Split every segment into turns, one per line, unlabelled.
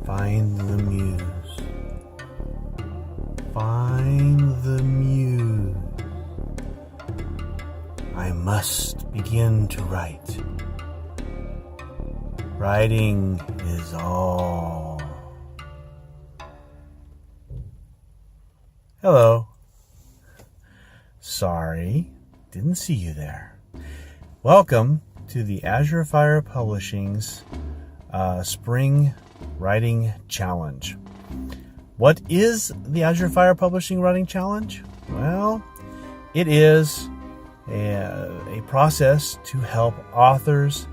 Find the muse. Find the muse. I must begin to write. Writing is all. Hello. Sorry, didn't see you there. Welcome to the Azure Fire Publishing's Spring Writing Challenge. What is the Azure Fire Publishing Writing Challenge? Well, it is a process to help authors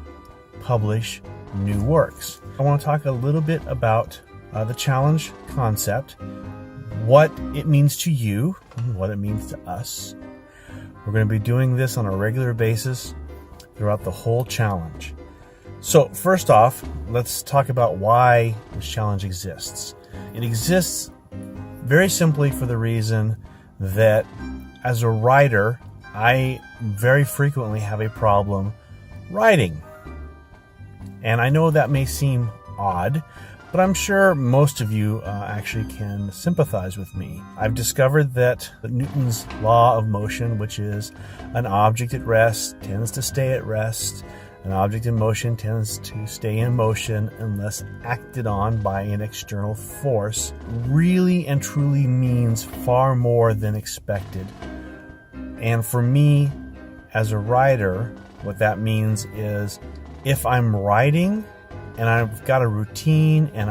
publish new works. I want to talk a little bit about the challenge concept, what it means to you, and what it means to us. We're going to be doing this on a regular basis throughout the whole challenge. So first off, let's talk about why this challenge exists. It exists very simply for the reason that as a writer, I very frequently have a problem writing. And I know that may seem odd, but I'm sure most of you actually can sympathize with me. I've discovered that Newton's law of motion, which is an object at rest tends to stay at rest, an object in motion tends to stay in motion unless acted on by an external force, really and truly means far more than expected. And for me, as a writer, what that means is if I'm writing and I've got a routine and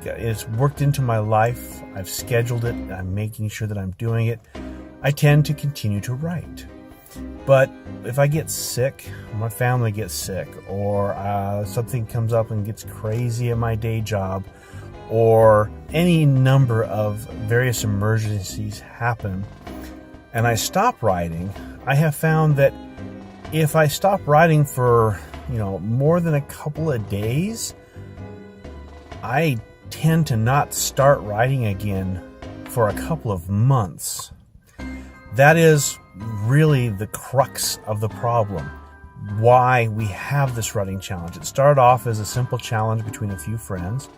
it's worked into my life, I've scheduled it, I'm making sure that I'm doing it, I tend to continue to write. But if I get sick, my family gets sick, or something comes up and gets crazy at my day job, or any number of various emergencies happen, and I stop writing, I have found that if I stop writing for more than a couple of days, I tend to not start writing again for a couple of months. That is really the crux of the problem. Why we have this writing challenge. It started off as a simple challenge between a few friends.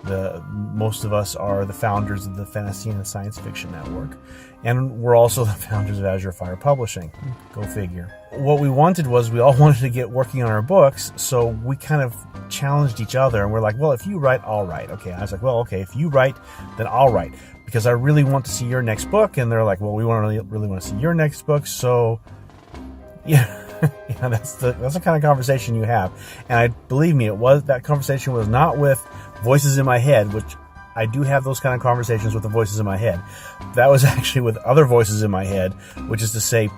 Most of us are the founders of the Fantasy and Science Fiction Network, and we're also the founders of Azure Fire Publishing. Go figure. What we wanted was we all wanted to get working on our books, so we kind of challenged each other, and we're like, well, if you write, I'll write. Okay, I was like, well, okay, if you write, then I'll write, because I really want to see your next book. And they're like, well, we really want to see your next book, so yeah. That's the kind of conversation you have. And believe me, that conversation was not with voices in my head, which I do have those kind of conversations with the voices in my head. That was actually with other voices in my head, which is to say,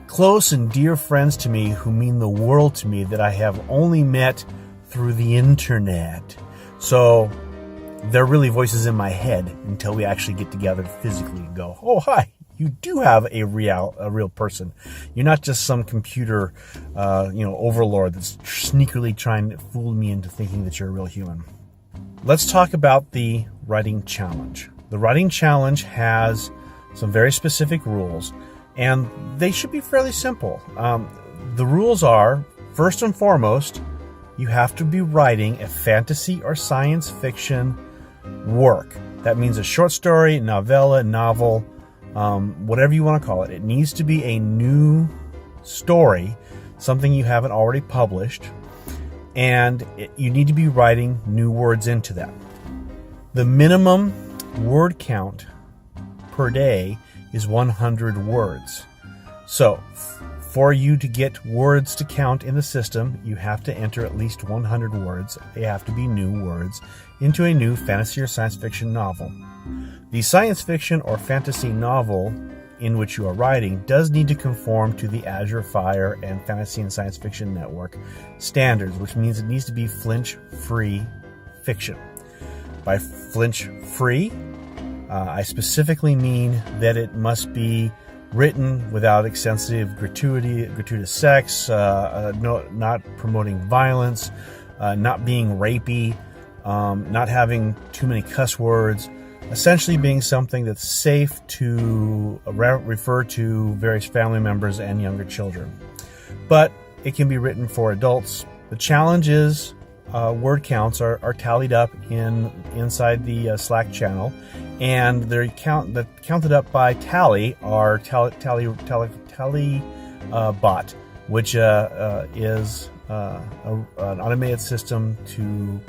close and dear friends to me who mean the world to me that I have only met through the internet. So they're really voices in my head until we actually get together physically and go, oh, hi. You do have a real person. You're not just some computer, overlord that's sneakily trying to fool me into thinking that you're a real human. Let's talk about the writing challenge. The writing challenge has some very specific rules, and they should be fairly simple. The rules are, first and foremost, you have to be writing a fantasy or science fiction work. That means a short story, novella, novel, whatever you want to call it. It needs to be a new story, something you haven't already published, and you need to be writing new words into that. The minimum word count per day is 100 words. So for you to get words to count in the system, you have to enter at least 100 words. They have to be new words into a new fantasy or science fiction novel. The science fiction or fantasy novel in which you are writing does need to conform to the Azure Fire and Fantasy and Science Fiction Network standards, which means it needs to be flinch-free fiction. By flinch-free, I specifically mean that it must be written without excessive gratuitous sex, not promoting violence, not being rapey, not having too many cuss words, essentially being something that's safe to refer to various family members and younger children. But it can be written for adults. The challenge is word counts are tallied up inside the Slack channel, and they're counted up by Tally, our Tally bot, which is an automated system to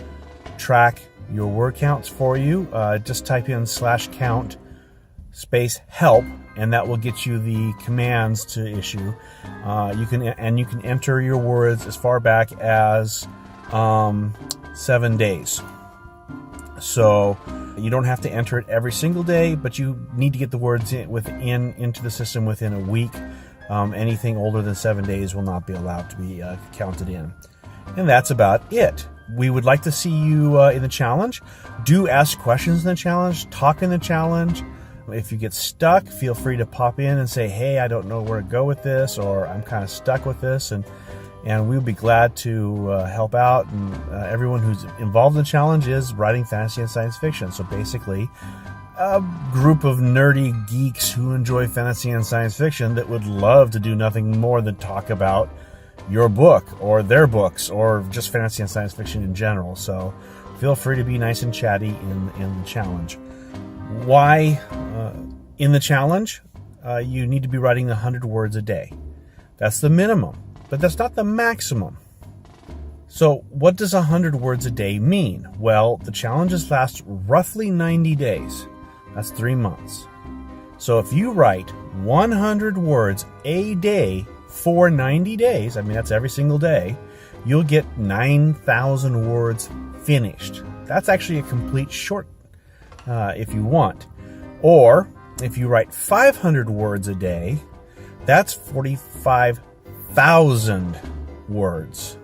track your word counts for you. Just type in /count space help, and that will get you the commands to issue. You can enter your words as far back as 7 days. So you don't have to enter it every single day, but you need to get the words into the system within a week. Anything older than 7 days will not be allowed to be counted in. And that's about it. We would like to see you in the challenge. Do ask questions in the challenge. Talk in the challenge. If you get stuck, feel free to pop in and say, hey, I don't know where to go with this, or I'm kind of stuck with this, and we'll be glad to help out. And everyone who's involved in the challenge is writing fantasy and science fiction. So basically, a group of nerdy geeks who enjoy fantasy and science fiction that would love to do nothing more than talk about your book or their books or just fantasy and science fiction in general. So feel free to be nice and chatty in the challenge. Why in the challenge? You need to be writing 100 words a day. That's the minimum, but that's not the maximum. So what does 100 words a day mean? Well, the challenges last roughly 90 days. That's 3 months. So if you write 100 words a day for 90 days, I mean, that's every single day, you'll get 9,000 words finished. That's actually a complete short if you want. Or if you write 500 words a day, that's 45,000 words.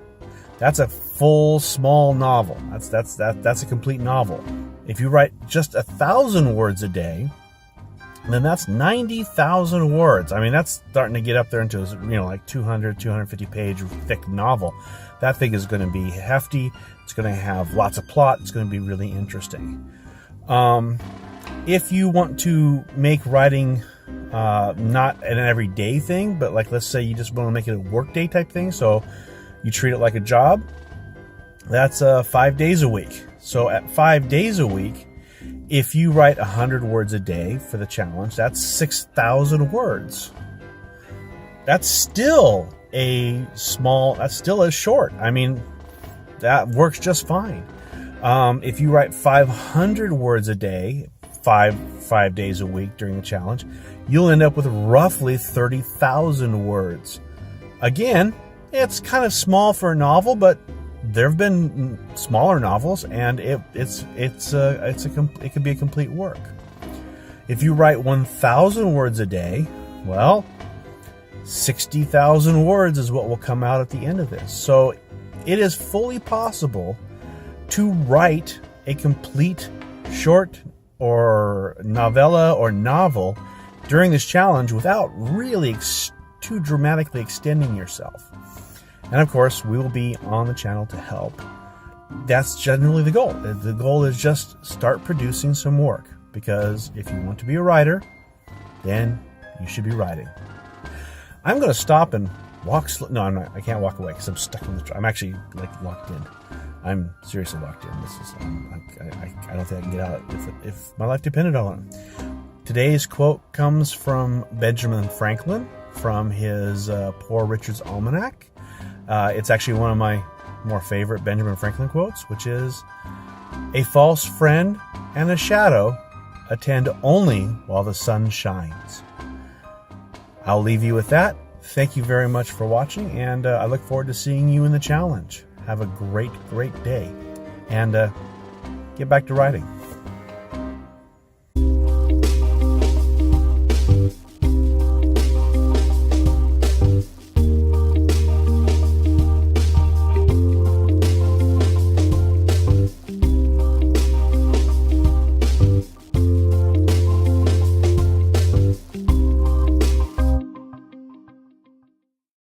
That's a full small novel. That's a complete novel. If you write just 1,000 words a day, then that's 90,000 words. I mean, that's starting to get up there into, like 200, 250 page thick novel. That thing is going to be hefty. It's going to have lots of plot. It's going to be really interesting. If you want to make writing not an everyday thing, but like, let's say you just want to make it a workday type thing, so you treat it like a job, that's 5 days a week. So at 5 days a week, if you write 100 words a day for the challenge, that's 6,000 words. That's still that's still a short. I mean, that works just fine. If you write 500 words a day, five days a week during the challenge, you'll end up with roughly 30,000 words. Again, it's kind of small for a novel, but there have been smaller novels, and it could be a complete work. If you write 1,000 words a day, well, 60,000 words is what will come out at the end of this. So it is fully possible to write a complete short or novella or novel during this challenge without really too dramatically extending yourself. And of course, we will be on the channel to help. That's generally the goal. The goal is just start producing some work, because if you want to be a writer, then you should be writing. I'm going to stop and walk. No, I'm not. I can't walk away because I'm stuck in the truck. I'm actually locked in. I'm seriously locked in. This is. I don't think I can get out if my life depended on it. Today's quote comes from Benjamin Franklin from his Poor Richard's Almanac. It's actually one of my more favorite Benjamin Franklin quotes, which is, "A false friend and a shadow attend only while the sun shines." I'll leave you with that. Thank you very much for watching, and I look forward to seeing you in the challenge. Have a great, great day, and get back to writing.